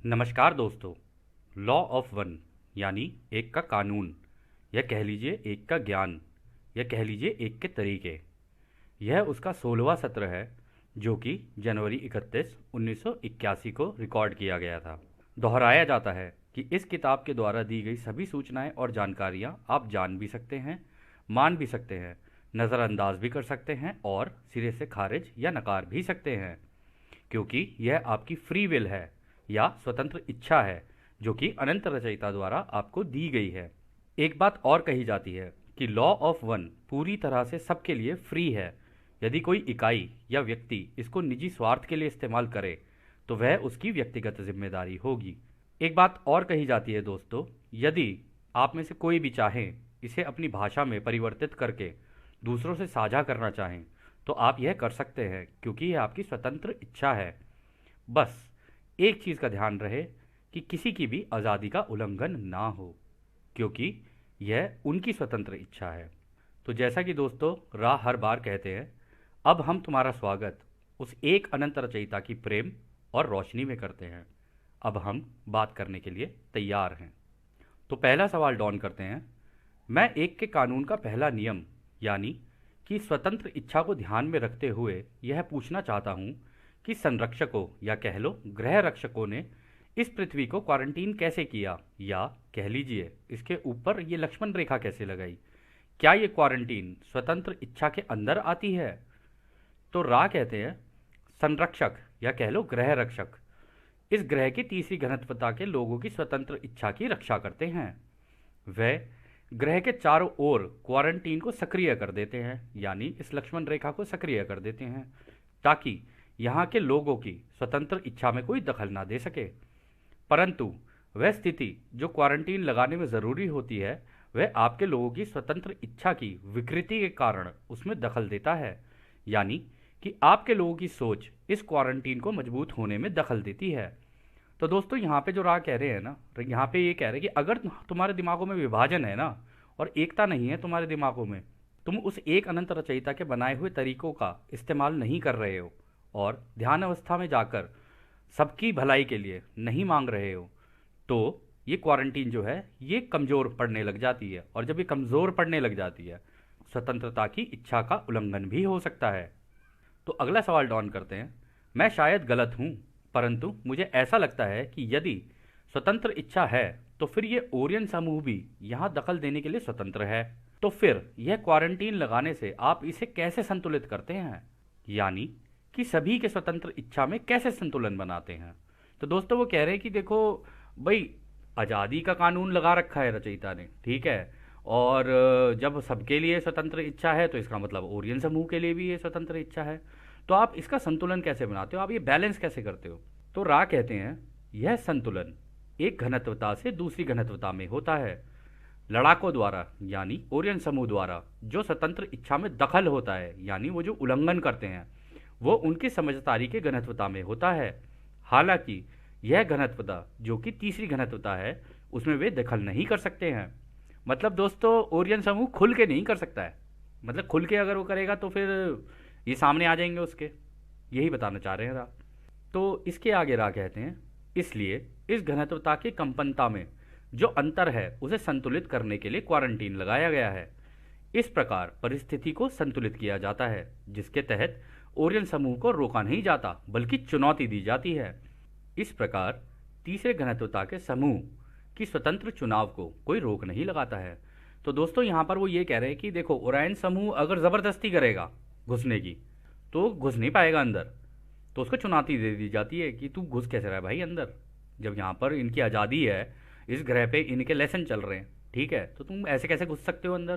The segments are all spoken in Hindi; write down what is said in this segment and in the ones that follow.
नमस्कार दोस्तों। लॉ ऑफ वन यानी एक का कानून, या कह लीजिए एक का ज्ञान, या कह लीजिए एक के तरीके। यह उसका 16वां सत्र है जो कि जनवरी 31 1981 को रिकॉर्ड किया गया था। दोहराया जाता है कि इस किताब के द्वारा दी गई सभी सूचनाएं और जानकारियां आप जान भी सकते हैं, मान भी सकते हैं, नज़रअंदाज भी कर सकते हैं और सिरे से खारिज या नकार भी सकते हैं, क्योंकि यह आपकी फ्री विल है या स्वतंत्र इच्छा है जो कि अनंत रचयिता द्वारा आपको दी गई है। एक बात और कही जाती है कि लॉ ऑफ वन पूरी तरह से सबके लिए फ्री है। यदि कोई इकाई या व्यक्ति इसको निजी स्वार्थ के लिए इस्तेमाल करे तो वह उसकी व्यक्तिगत जिम्मेदारी होगी। एक बात और कही जाती है दोस्तों, यदि आप में से कोई भी चाहे इसे अपनी भाषा में परिवर्तित करके दूसरों से साझा करना चाहें तो आप यह कर सकते हैं, क्योंकि यह आपकी स्वतंत्र इच्छा है। बस एक चीज़ का ध्यान रहे कि किसी की भी आज़ादी का उल्लंघन ना हो, क्योंकि यह उनकी स्वतंत्र इच्छा है। तो जैसा कि दोस्तों रा हर बार कहते हैं, अब हम तुम्हारा स्वागत उस एक अनंत रचयिता की प्रेम और रोशनी में करते हैं। अब हम बात करने के लिए तैयार हैं। तो पहला सवाल डॉन करते हैं। मैं एक के कानून का पहला नियम यानी कि स्वतंत्र इच्छा को ध्यान में रखते हुए यह पूछना चाहता हूँ कि संरक्षकों या कह लो गृह रक्षकों ने इस पृथ्वी को क्वारंटीन कैसे किया, या कह लीजिए इसके ऊपर ये लक्ष्मण रेखा कैसे लगाई। क्या ये क्वारंटीन स्वतंत्र इच्छा के अंदर आती है? तो रा कहते हैं संरक्षक या कह लो गृह रक्षक इस ग्रह की तीसरी घनत्वता के लोगों की स्वतंत्र इच्छा की रक्षा करते हैं। वे ग्रह के चारों ओर क्वारंटीन को सक्रिय कर देते हैं, यानी इस लक्ष्मण रेखा को सक्रिय कर देते हैं, ताकि यहाँ के लोगों की स्वतंत्र इच्छा में कोई दखल ना दे सके। परंतु वह स्थिति जो क्वारंटीन लगाने में ज़रूरी होती है, वह आपके लोगों की स्वतंत्र इच्छा की विकृति के कारण उसमें दखल देता है, यानी कि आपके लोगों की सोच इस क्वारंटीन को मजबूत होने में दखल देती है। तो दोस्तों यहाँ पे जो राह कह रहे हैं ना, तो यहाँ पे ये कह रहे हैं कि अगर तुम्हारे दिमागों में विभाजन है ना और एकता नहीं है तुम्हारे दिमागों में, तुम उस एक अनंत रचयिता के बनाए हुए तरीकों का इस्तेमाल नहीं कर रहे हो और ध्यान अवस्था में जाकर सबकी भलाई के लिए नहीं मांग रहे हो, तो ये क्वारंटीन जो है ये कमज़ोर पड़ने लग जाती है, और जब ये कमज़ोर पड़ने लग जाती है स्वतंत्रता की इच्छा का उल्लंघन भी हो सकता है। तो अगला सवाल डॉन करते हैं। मैं शायद गलत हूँ, परंतु मुझे ऐसा लगता है कि यदि स्वतंत्र इच्छा है तो फिर ये ओरियन समूह भी यहाँ दखल देने के लिए स्वतंत्र है। तो फिर यह क्वारंटीन लगाने से आप इसे कैसे संतुलित करते हैं, यानी कि सभी के स्वतंत्र इच्छा में कैसे संतुलन बनाते हैं? तो दोस्तों वो कह रहे हैं कि देखो भाई, आज़ादी का कानून लगा रखा है रचयिता ने, ठीक है, और जब सबके लिए स्वतंत्र इच्छा है तो इसका मतलब ओरियन समूह के लिए भी ये स्वतंत्र इच्छा है। तो आप इसका संतुलन कैसे बनाते हो, आप ये बैलेंस कैसे करते हो? तो रा कहते हैं यह संतुलन एक घनत्वता से दूसरी घनत्वता में होता है। लड़ाकों द्वारा यानी ओरियन समूह द्वारा जो स्वतंत्र इच्छा में दखल होता है, यानी वो जो उल्लंघन करते हैं, वो उनकी समझदारी के घनत्वता में होता है। हालांकि यह घनत्वता जो कि तीसरी घनत्वता है उसमें वे दखल नहीं कर सकते हैं। मतलब दोस्तों ओरियन समूह खुल के नहीं कर सकता है, मतलब खुल के अगर वो करेगा तो फिर ये सामने आ जाएंगे उसके, यही बताना चाह रहे हैं रा। तो इसके आगे रा कहते हैं इसलिए इस घनत्वता की कंपनता में जो अंतर है उसे संतुलित करने के लिए क्वारंटीन लगाया गया है। इस प्रकार परिस्थिति को संतुलित किया जाता है, जिसके तहत ओरियन समूह को रोका नहीं जाता बल्कि चुनौती दी जाती है। इस प्रकार तीसरे घनत्वता के समूह की स्वतंत्र चुनाव को कोई रोक नहीं लगाता है। तो दोस्तों यहाँ पर वो ये कह रहे हैं कि देखो ओरायन समूह अगर ज़बरदस्ती करेगा घुसने की तो घुस नहीं पाएगा अंदर, तो उसको चुनौती दे दी जाती है कि तू घुस कैसे रहा है भाई अंदर, जब यहाँ पर इनकी आज़ादी है, इस ग्रह पे इनके लेसन चल रहे हैं, ठीक है, तो तुम ऐसे कैसे घुस सकते हो अंदर?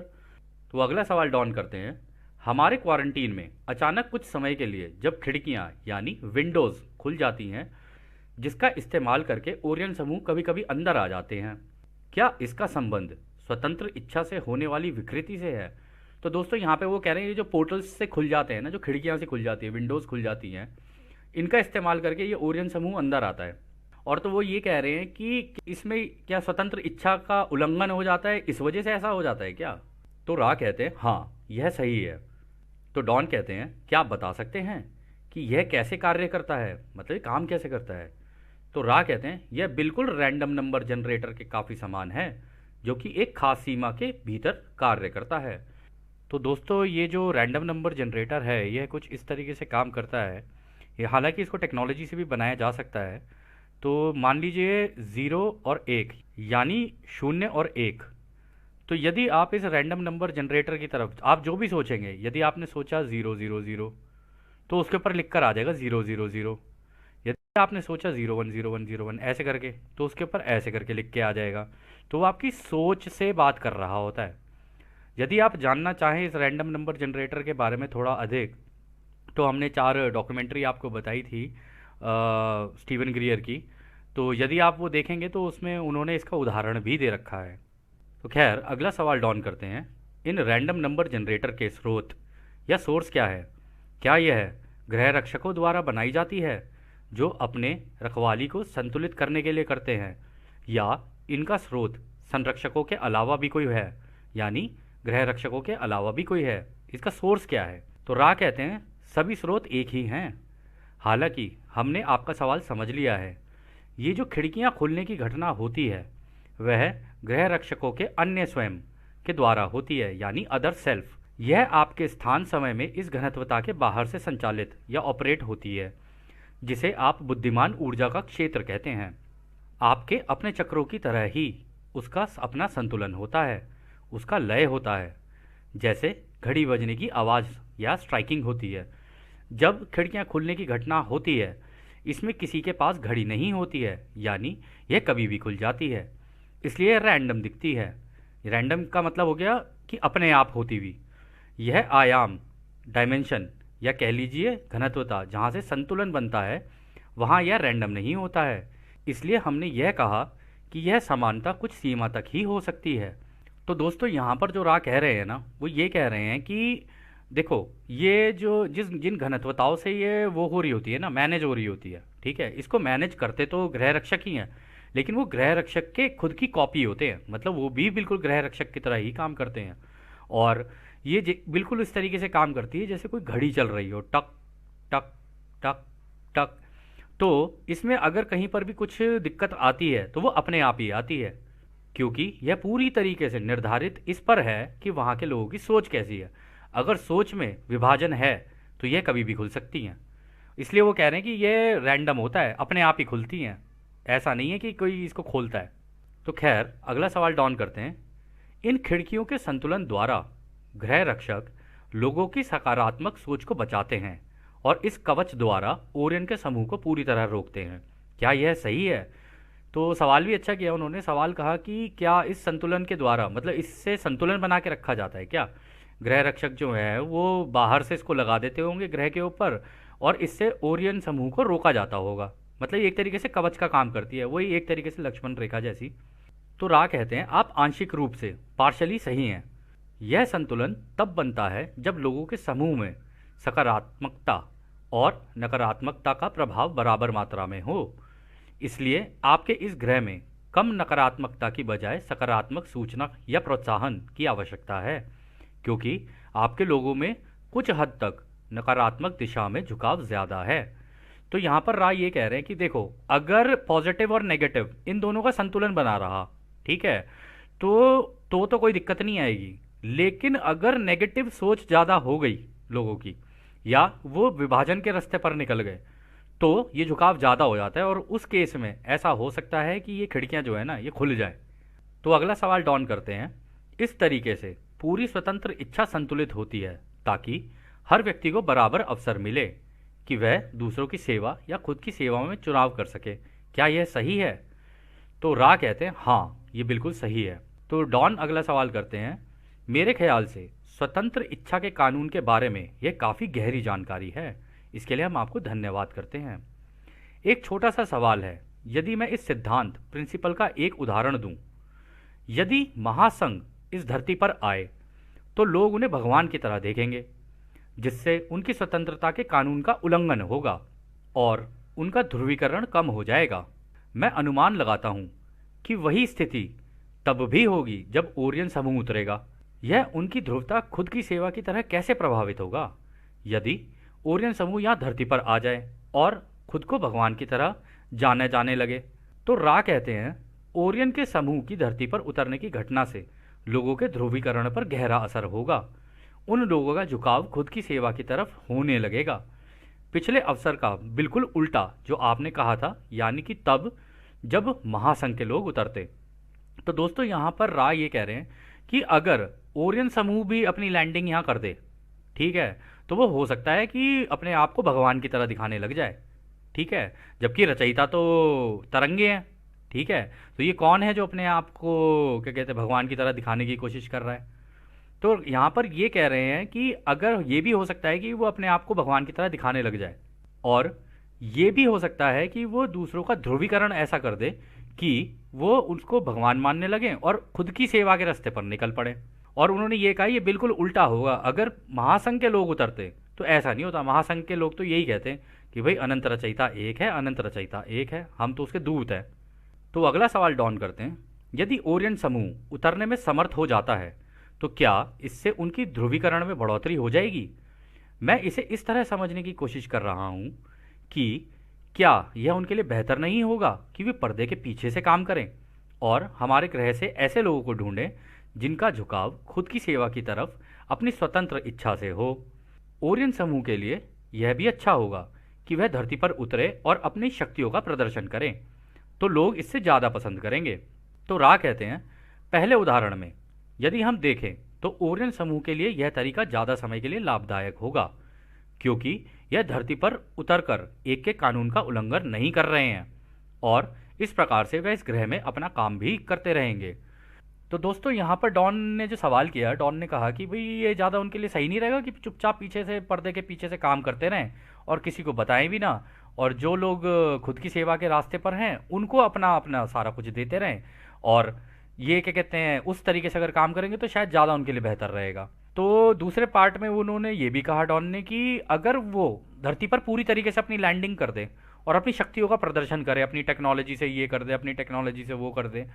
तो अगला सवाल डॉन करते हैं। हमारे क्वारंटीन में अचानक कुछ समय के लिए जब खिड़कियाँ यानी विंडोज़ खुल जाती हैं, जिसका इस्तेमाल करके ओरियन समूह कभी कभी अंदर आ जाते हैं, क्या इसका संबंध स्वतंत्र इच्छा से होने वाली विकृति से है? तो दोस्तों यहाँ पे वो कह रहे हैं ये जो पोर्टल्स से खुल जाते हैं ना, जो खिड़कियाँ से खुल जाती है, विंडोज़ खुल जाती हैं, इनका इस्तेमाल करके ये ओरियन समूह अंदर आता है। और तो वो ये कह रहे हैं कि इसमें क्या स्वतंत्र इच्छा का उल्लंघन हो जाता है, इस वजह से ऐसा हो जाता है क्या? तो रा कहते हैं हाँ यह सही है। तो डॉन कहते हैं क्या आप बता सकते हैं कि यह कैसे कार्य करता है, मतलब काम कैसे करता है? तो रा कहते हैं यह बिल्कुल रैंडम नंबर जनरेटर के काफ़ी समान है, जो कि एक खास सीमा के भीतर कार्य करता है। तो दोस्तों ये जो रैंडम नंबर जनरेटर है यह कुछ इस तरीके से काम करता है। ये हालांकि इसको टेक्नोलॉजी से भी बनाया जा सकता है। तो मान लीजिए ज़ीरो और एक, यानी शून्य और एक। तो यदि आप इस रैंडम नंबर जनरेटर की तरफ आप जो भी सोचेंगे, यदि आपने सोचा ज़ीरो ज़ीरो ज़ीरो, तो उसके ऊपर लिख कर आ जाएगा ज़ीरो ज़ीरो ज़ीरो। यदि आपने सोचा zero one zero one zero one ऐसे करके, तो उसके ऊपर ऐसे करके लिख के आ जाएगा। तो वो आपकी सोच से बात कर रहा होता है। यदि आप जानना चाहें इस रैंडम नंबर जनरेटर के बारे में थोड़ा अधिक, तो हमने 4 डॉक्यूमेंट्री आपको बताई थी स्टीवन ग्रियर की। तो यदि आप वो देखेंगे तो उसमें उन्होंने इसका उदाहरण भी दे रखा है। तो खैर अगला सवाल डॉन करते हैं। इन रैंडम नंबर जनरेटर के स्रोत या सोर्स क्या है? क्या यह ग्रह रक्षकों द्वारा बनाई जाती है, जो अपने रखवाली को संतुलित करने के लिए करते हैं, या इनका स्रोत संरक्षकों के अलावा भी कोई है, यानी ग्रह रक्षकों के अलावा भी कोई है? इसका सोर्स क्या है? तो रा कहते हैं सभी स्रोत एक ही हैं। हालांकि हमने आपका सवाल समझ लिया है। ये जो खिड़कियां खुलने की घटना होती है वह ग्रह रक्षकों के अन्य स्वयं के द्वारा होती है, यानी अदर सेल्फ। यह आपके स्थान समय में इस घनत्वता के बाहर से संचालित या ऑपरेट होती है, जिसे आप बुद्धिमान ऊर्जा का क्षेत्र कहते हैं। आपके अपने चक्रों की तरह ही उसका अपना संतुलन होता है, उसका लय होता है। जैसे घड़ी बजने की आवाज़ या स्ट्राइकिंग होती है। जब खिड़कियां खुलने की घटना होती है, इसमें किसी के पास घड़ी नहीं होती है, यानी यह कभी भी खुल जाती है, इसलिए रैंडम दिखती है। रैंडम का मतलब हो गया कि अपने आप होती हुई। यह आयाम, डायमेंशन, या कह लीजिए घनत्वता जहाँ से संतुलन बनता है, वहाँ यह रैंडम नहीं होता है। इसलिए हमने यह कहा कि यह समानता कुछ सीमा तक ही हो सकती है। तो दोस्तों यहाँ पर जो रा कह रहे हैं ना, वो ये कह रहे हैं कि देखो, ये जो जिन घनत्वताओं से ये वो हो रही होती है ना, मैनेज हो रही होती है, ठीक है, इसको मैनेज करते तो ग्रह रक्षक ही हैं, लेकिन वो ग्रह रक्षक के खुद की कॉपी होते हैं। मतलब वो भी बिल्कुल ग्रह रक्षक की तरह ही काम करते हैं। और ये बिल्कुल इस तरीके से काम करती है जैसे कोई घड़ी चल रही हो, टक टक टक टक। तो इसमें अगर कहीं पर भी कुछ दिक्कत आती है तो वो अपने आप ही आती है, क्योंकि यह पूरी तरीके से निर्धारित इस पर है कि वहाँ के लोगों की सोच कैसी है। अगर सोच में विभाजन है तो यह कभी भी खुल सकती हैं। इसलिए वो कह रहे हैं कि ये रैंडम होता है, अपने आप ही खुलती हैं, ऐसा नहीं है कि कोई इसको खोलता है। तो खैर अगला सवाल डॉन करते हैं। इन खिड़कियों के संतुलन द्वारा ग्रह रक्षक लोगों की सकारात्मक सोच को बचाते हैं और इस कवच द्वारा ओरियन के समूह को पूरी तरह रोकते हैं। क्या यह सही है? तो सवाल भी अच्छा किया उन्होंने। सवाल कहा कि क्या इस संतुलन के द्वारा, मतलब इससे संतुलन बना के रखा जाता है क्या? ग्रह रक्षक जो है वो बाहर से इसको लगा देते होंगे ग्रह के ऊपर, और इससे ओरियन समूह को रोका जाता होगा। मतलब एक तरीके से कवच का काम करती है, वही एक तरीके से लक्ष्मण रेखा जैसी। तो रा कहते हैं आप आंशिक रूप से पार्शली सही हैं। यह संतुलन तब बनता है जब लोगों के समूह में सकारात्मकता और नकारात्मकता का प्रभाव बराबर मात्रा में हो। इसलिए आपके इस ग्रह में कम नकारात्मकता की बजाय सकारात्मक सूचना या प्रोत्साहन की आवश्यकता है, क्योंकि आपके लोगों में कुछ हद तक नकारात्मक दिशा में झुकाव ज़्यादा है। तो यहाँ पर राय ये कह रहे हैं कि देखो, अगर पॉजिटिव और नेगेटिव इन दोनों का संतुलन बना रहा, ठीक है, तो कोई दिक्कत नहीं आएगी। लेकिन अगर नेगेटिव सोच ज़्यादा हो गई लोगों की, या वो विभाजन के रास्ते पर निकल गए, तो ये झुकाव ज़्यादा हो जाता है, और उस केस में ऐसा हो सकता है कि ये खिड़कियाँ जो है ना ये खुल जाए। तो अगला सवाल डॉन करते हैं। इस तरीके से पूरी स्वतंत्र इच्छा संतुलित होती है ताकि हर व्यक्ति को बराबर अवसर मिले कि वह दूसरों की सेवा या खुद की सेवा में चुनाव कर सके। क्या यह सही है? तो रा कहते हैं हाँ, ये बिल्कुल सही है। तो डॉन अगला सवाल करते हैं। मेरे ख्याल से स्वतंत्र इच्छा के कानून के बारे में यह काफ़ी गहरी जानकारी है, इसके लिए हम आपको धन्यवाद करते हैं। एक छोटा सा सवाल है, यदि मैं इस सिद्धांत प्रिंसिपल का एक उदाहरण दूं, यदि महासंघ इस धरती पर आए तो लोग उन्हें भगवान की तरह देखेंगे, जिससे उनकी स्वतंत्रता के कानून का उल्लंघन होगा और उनका ध्रुवीकरण कम हो जाएगा। मैं अनुमान लगाता हूं कि वही स्थिति तब भी होगी जब ओरियन समूह उतरेगा। यह उनकी ध्रुवता खुद की सेवा की तरह कैसे प्रभावित होगा? यदि ओरियन समूह यहाँ धरती पर आ जाए और खुद को भगवान की तरह जाने जाने लगे। तो रा कहते हैं ओरियन के समूह की धरती पर उतरने की घटना से लोगों के ध्रुवीकरण पर गहरा असर होगा। उन लोगों का झुकाव खुद की सेवा की तरफ होने लगेगा। पिछले अवसर का बिल्कुल उल्टा जो आपने कहा था, यानी कि तब जब महासंघ के लोग उतरते। तो दोस्तों यहाँ पर राय ये कह रहे हैं कि अगर ओरियन समूह भी अपनी लैंडिंग यहाँ कर दे, ठीक है, तो वो हो सकता है कि अपने आप को भगवान की तरह दिखाने लग जाए, ठीक है, जबकि रचयिता तो तरंगे हैं, ठीक है। तो ये कौन है जो अपने आप को क्या कहते हैं भगवान की तरह दिखाने की कोशिश कर रहा है। तो यहाँ पर ये कह रहे हैं कि अगर ये भी हो सकता है कि वो अपने आप को भगवान की तरह दिखाने लग जाए, और ये भी हो सकता है कि वो दूसरों का ध्रुवीकरण ऐसा कर दे कि वो उसको भगवान मानने लगें और खुद की सेवा के रास्ते पर निकल पड़े। और उन्होंने ये कहा ये बिल्कुल उल्टा होगा। अगर महासंघ के लोग उतरते तो ऐसा नहीं होता। महासंघ के लोग तो यही कहते हैं कि भाई अनंत रचयिता एक है, अनंत रचयिता एक है, हम तो उसके दूत हैं। तो अगला सवाल डॉन करते हैं, यदि ओरियन समूह उतरने में समर्थ हो जाता है तो क्या इससे उनकी ध्रुवीकरण में बढ़ोतरी हो जाएगी। मैं इसे इस तरह समझने की कोशिश कर रहा हूं कि क्या यह उनके लिए बेहतर नहीं होगा कि वे पर्दे के पीछे से काम करें और हमारे ग्रह से ऐसे लोगों को ढूंढें जिनका झुकाव खुद की सेवा की तरफ अपनी स्वतंत्र इच्छा से हो। ओरियन समूह के लिए यह भी अच्छा होगा कि वह धरती पर उतरे और अपनी शक्तियों का प्रदर्शन करें, तो लोग इससे ज़्यादा पसंद करेंगे। तो रा कहते हैं पहले उदाहरण में यदि हम देखें तो ओरियन समूह के लिए यह तरीका ज़्यादा समय के लिए लाभदायक होगा, क्योंकि यह धरती पर उतरकर एक के कानून का उल्लंघन नहीं कर रहे हैं और इस प्रकार से वह इस ग्रह में अपना काम भी करते रहेंगे। तो दोस्तों यहाँ पर डॉन ने जो सवाल किया, डॉन ने कहा कि भाई ये ज़्यादा उनके लिए सही नहीं रहेगा कि चुपचाप पीछे से पर्दे के पीछे से काम करते रहें और किसी को बताएं भी ना, और जो लोग खुद की सेवा के रास्ते पर हैं उनको अपना अपना सारा कुछ देते रहें, और ये क्या कहते हैं उस तरीके से अगर काम करेंगे तो शायद ज़्यादा उनके लिए बेहतर रहेगा। तो दूसरे पार्ट में उन्होंने ये भी कहा डॉन ने कि अगर वो धरती पर पूरी तरीके से अपनी लैंडिंग कर दे और अपनी शक्तियों का प्रदर्शन करे, अपनी टेक्नोलॉजी से ये कर दे, अपनी टेक्नोलॉजी से वो कर दे,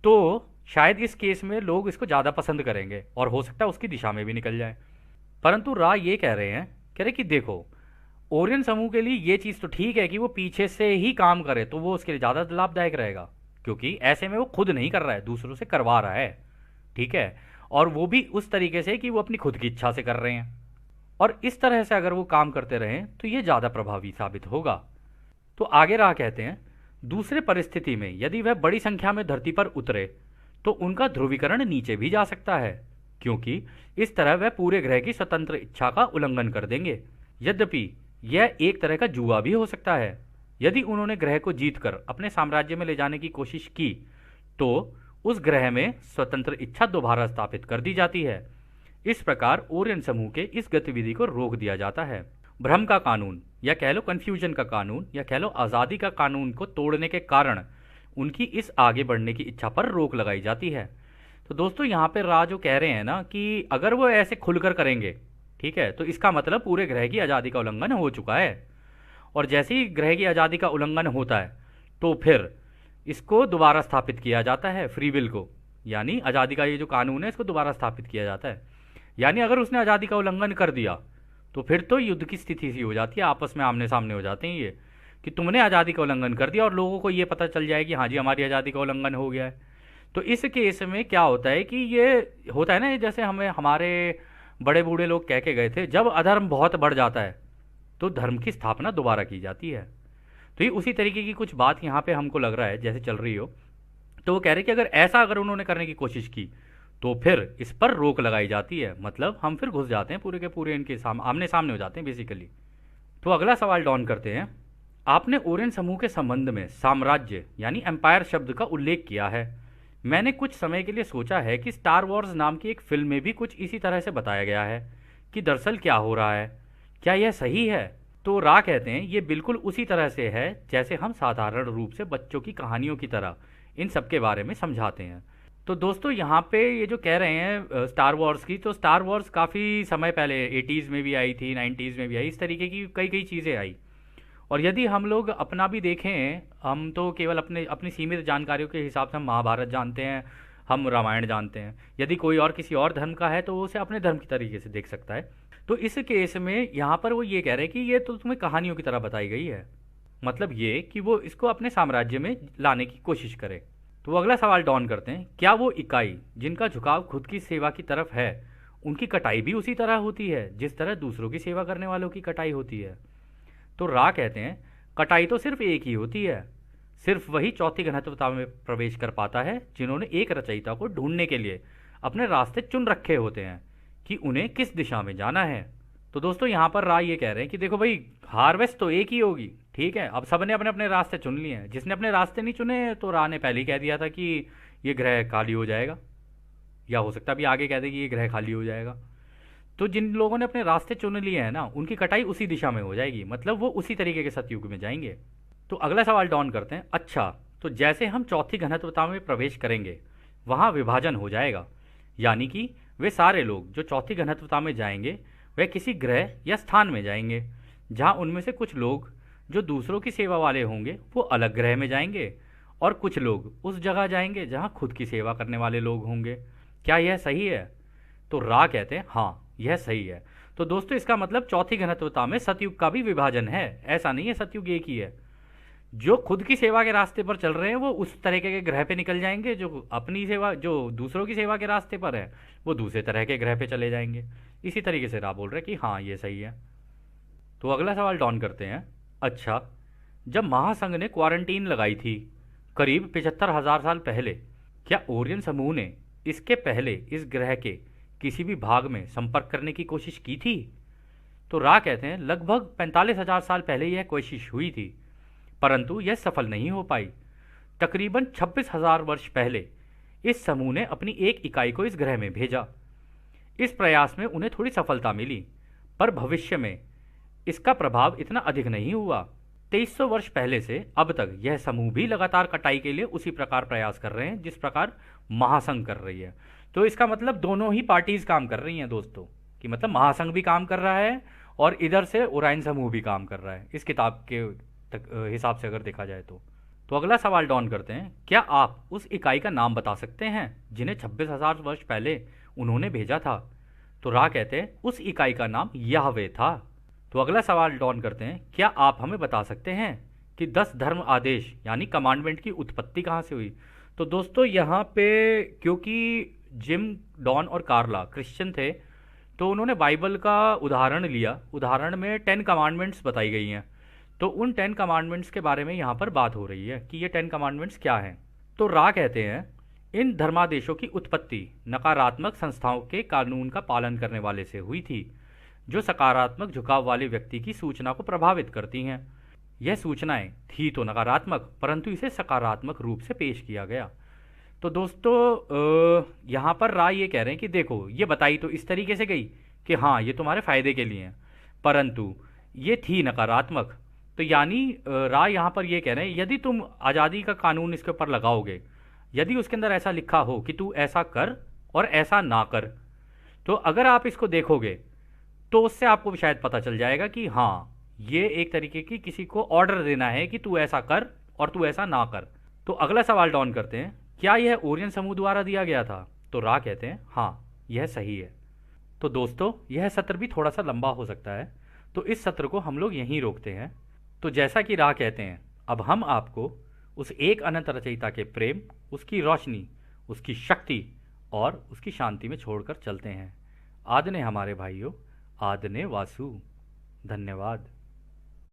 तो शायद इस केस में लोग इसको ज़्यादा पसंद करेंगे और हो सकता है उसकी दिशा में भी निकल जाए। परंतु राय ये कह रहे कि देखो ओरियन समूह के लिए ये चीज़ तो ठीक है कि वो पीछे से ही काम करे, तो वो उसके लिए ज़्यादा लाभदायक रहेगा, क्योंकि ऐसे में वो खुद नहीं कर रहा है, दूसरों से करवा रहा है, ठीक है, और वो भी उस तरीके से कि वो अपनी खुद की इच्छा से कर रहे हैं। और इस तरह से अगर वो काम करते रहें तो ये ज़्यादा प्रभावी साबित होगा। तो आगे राह कहते हैं दूसरे परिस्थिति में यदि वह बड़ी संख्या में धरती पर उतरे तो उनका ध्रुवीकरण नीचे भी जा सकता है, क्योंकि इस तरह वह पूरे ग्रह की स्वतंत्र इच्छा का उल्लंघन कर देंगे। यद्यपि यह एक तरह का जुआ भी हो सकता है। यदि उन्होंने ग्रह को जीतकर अपने साम्राज्य में ले जाने की कोशिश की तो उस ग्रह में स्वतंत्र इच्छा दोबारा स्थापित कर दी जाती है। इस प्रकार ओरियन समूह के इस गतिविधि को रोक दिया जाता है। भ्रम का कानून या कह लो कन्फ्यूजन का कानून या कह लो आज़ादी का कानून को तोड़ने के कारण उनकी इस आगे बढ़ने की इच्छा पर रोक लगाई जाती है। तो दोस्तों यहाँ पे रा जो कह रहे हैं ना कि अगर वो ऐसे खुलकर करेंगे, ठीक है, तो इसका मतलब पूरे ग्रह की आज़ादी का उल्लंघन हो चुका है, और जैसे ही ग्रह की आज़ादी का उल्लंघन होता है तो फिर इसको दोबारा स्थापित किया जाता है, फ्री विल को, यानी आज़ादी का ये जो कानून है इसको दोबारा स्थापित किया जाता है। यानी अगर उसने आज़ादी का उल्लंघन कर दिया तो फिर तो युद्ध की स्थिति सी हो जाती है, आपस में आमने सामने हो जाते हैं ये कि तुमने आज़ादी का उल्लंघन कर दिया, और लोगों को ये पता चल जाए कि हाँ जी हमारी आज़ादी का उल्लंघन हो गया है। तो इस केस में क्या होता है कि ये होता है ना, जैसे हमें हमारे बड़े बूढ़े लोग कह के गए थे, जब अधर्म बहुत बढ़ जाता है तो धर्म की स्थापना दोबारा की जाती है। तो ये उसी तरीके की कुछ बात यहाँ पे हमको लग रहा है जैसे चल रही हो। तो वो कह रहे कि अगर उन्होंने करने की कोशिश की तो फिर इस पर रोक लगाई जाती है, मतलब हम फिर घुस जाते हैं पूरे के पूरे इनके आमने सामने हो जाते हैं बेसिकली। तो अगला सवाल डॉन करते हैं, आपने ओरियन समूह के संबंध में साम्राज्य यानी एम्पायर शब्द का उल्लेख किया है। मैंने कुछ समय के लिए सोचा है कि स्टार वॉर्स नाम की एक फिल्म में भी कुछ इसी तरह से बताया गया है कि दरअसल क्या हो रहा है। क्या यह सही है? तो रा कहते हैं ये बिल्कुल उसी तरह से है जैसे हम साधारण रूप से बच्चों की कहानियों की तरह इन सब के बारे में समझाते हैं। तो दोस्तों यहाँ पे ये जो कह रहे हैं स्टार वॉर्स की, तो स्टार वॉर्स काफ़ी समय पहले 80s में भी आई थी, 90s में भी आई, इस तरीके की कई कई चीज़ें आई। और यदि हम लोग अपना भी देखें, हम तो केवल अपनी सीमित जानकारियों के हिसाब से हम महाभारत जानते हैं, हम रामायण जानते हैं। यदि कोई और किसी और धर्म का है तो वो उसे अपने धर्म की तरीके से देख सकता है। तो इस केस में यहाँ पर वो ये कह रहे हैं कि ये तो तुम्हें कहानियों की तरह बताई गई है, मतलब ये कि वो इसको अपने साम्राज्य में लाने की कोशिश करे। तो वो अगला सवाल डॉन करते हैं, क्या वो इकाई जिनका झुकाव खुद की सेवा की तरफ है, उनकी कटाई भी उसी तरह होती है जिस तरह दूसरों की सेवा करने वालों की कटाई होती है? तो रा कहते हैं, कटाई तो सिर्फ एक ही होती है। सिर्फ वही चौथी घनत्वता में प्रवेश कर पाता है जिन्होंने एक रचयिता को ढूंढने के लिए अपने रास्ते चुन रखे होते हैं कि उन्हें किस दिशा में जाना है। तो दोस्तों यहाँ पर राय ये कह रहे हैं कि देखो भाई, हार्वेस्ट तो एक ही होगी, ठीक है। अब सबने अपने अपने रास्ते चुन लिए हैं। जिसने अपने रास्ते नहीं चुने तो रा ने पहले ही कह दिया था कि ये ग्रह खाली हो जाएगा, या हो सकता है अभी आगे कह दे कि ये ग्रह खाली हो जाएगा। तो जिन लोगों ने अपने रास्ते चुन लिए हैं ना, उनकी कटाई उसी दिशा में हो जाएगी, मतलब वो उसी तरीके के सतयुग में जाएंगे। तो अगला सवाल डॉन करते हैं, अच्छा तो जैसे हम चौथी घनत्वता में प्रवेश करेंगे वहाँ विभाजन हो जाएगा, यानी कि वे सारे लोग जो चौथी घनत्वता में जाएंगे वह किसी ग्रह या स्थान में जाएंगे जहाँ उनमें से कुछ लोग जो दूसरों की सेवा वाले होंगे वो अलग ग्रह में जाएंगे, और कुछ लोग उस जगह जाएंगे जहाँ खुद की सेवा करने वाले लोग होंगे। क्या यह सही है? तो रा कहते हैं हाँ, यह सही है। तो दोस्तों इसका मतलब चौथी घनत्वता में सतयुग का भी विभाजन है, ऐसा नहीं है सतयुग एक ही है। जो खुद की सेवा के रास्ते पर चल रहे हैं वो उस तरीके के ग्रह पे निकल जाएंगे, जो अपनी सेवा, जो दूसरों की सेवा के रास्ते पर है वो दूसरे तरह के ग्रह पे चले जाएंगे। इसी तरीके से रा बोल रहे हैं कि हाँ ये सही है। तो अगला सवाल डॉन करते हैं, अच्छा जब महासंघ ने क्वारंटीन लगाई थी करीब 75,000 साल पहले, क्या ओरियन समूह ने इसके पहले इस ग्रह के किसी भी भाग में संपर्क करने की कोशिश की थी? तो रा कहते हैं लगभग 45,000 साल पहले यह कोशिश हुई थी, परंतु यह सफल नहीं हो पाई। तकरीबन 26,000 वर्ष पहले इस समूह ने अपनी एक इकाई को इस ग्रह में भेजा। इस प्रयास में उन्हें थोड़ी सफलता मिली, पर भविष्य में इसका प्रभाव इतना अधिक नहीं हुआ। 2300 वर्ष पहले से अब तक यह समूह भी लगातार कटाई के लिए उसी प्रकार प्रयास कर रहे हैं जिस प्रकार महासंघ कर रही है। तो इसका मतलब दोनों ही पार्टीज काम कर रही हैं दोस्तों, कि मतलब महासंघ भी काम कर रहा है और इधर से ओराइन समूह भी काम कर रहा है, इस किताब के हिसाब से अगर देखा जाए तो अगला सवाल डॉन करते हैं, क्या आप उस इकाई का नाम बता सकते हैं जिन्हें 26,000 वर्ष पहले उन्होंने भेजा था? तो रा कहते हैं उस इकाई का नाम याहवे था। तो अगला सवाल डॉन करते हैं, क्या आप हमें बता सकते हैं कि 10 धर्म आदेश यानी कमांडमेंट की उत्पत्ति कहाँ से हुई? तो दोस्तों यहाँ पे क्योंकि जिम, डॉन और कार्ला क्रिश्चियन थे तो उन्होंने बाइबल का उदाहरण लिया। उदाहरण में 10 कमांडमेंट्स बताई गई हैं, तो उन 10 कमांडमेंट्स के बारे में यहाँ पर बात हो रही है कि ये 10 कमांडमेंट्स क्या हैं। तो रा कहते हैं इन धर्मादेशों की उत्पत्ति नकारात्मक संस्थाओं के कानून का पालन करने वाले से हुई थी, जो सकारात्मक झुकाव वाले व्यक्ति की सूचना को प्रभावित करती हैं। यह सूचनाएं थी तो नकारात्मक, परंतु इसे सकारात्मक रूप से पेश किया गया। तो दोस्तों यहाँ पर राय ये कह रहे हैं कि देखो, ये बताई तो इस तरीके से गई कि हाँ ये तुम्हारे फायदे के लिए हैं, परंतु ये थी नकारात्मक। तो यानी राय यहाँ पर ये कह रहे हैं यदि तुम आज़ादी का कानून इसके ऊपर लगाओगे, यदि उसके अंदर ऐसा लिखा हो कि तू ऐसा कर और ऐसा ना कर, तो अगर आप इसको देखोगे तो उससे आपको शायद पता चल जाएगा कि हाँ ये एक तरीके की किसी को ऑर्डर देना है कि तू ऐसा कर और तू ऐसा ना कर। तो अगला सवाल डॉन करते हैं, क्या यह ओरियन समूह द्वारा दिया गया था? तो रा कहते हैं हाँ यह सही है। तो दोस्तों यह सत्र भी थोड़ा सा लंबा हो सकता है, तो इस सत्र को हम लोग यहीं रोकते हैं। तो जैसा कि रा कहते हैं, अब हम आपको उस एक अनंत रचयिता के प्रेम, उसकी रोशनी, उसकी शक्ति और उसकी शांति में छोड़कर चलते हैं। आदने हमारे भाइयों, आदने वासु। धन्यवाद।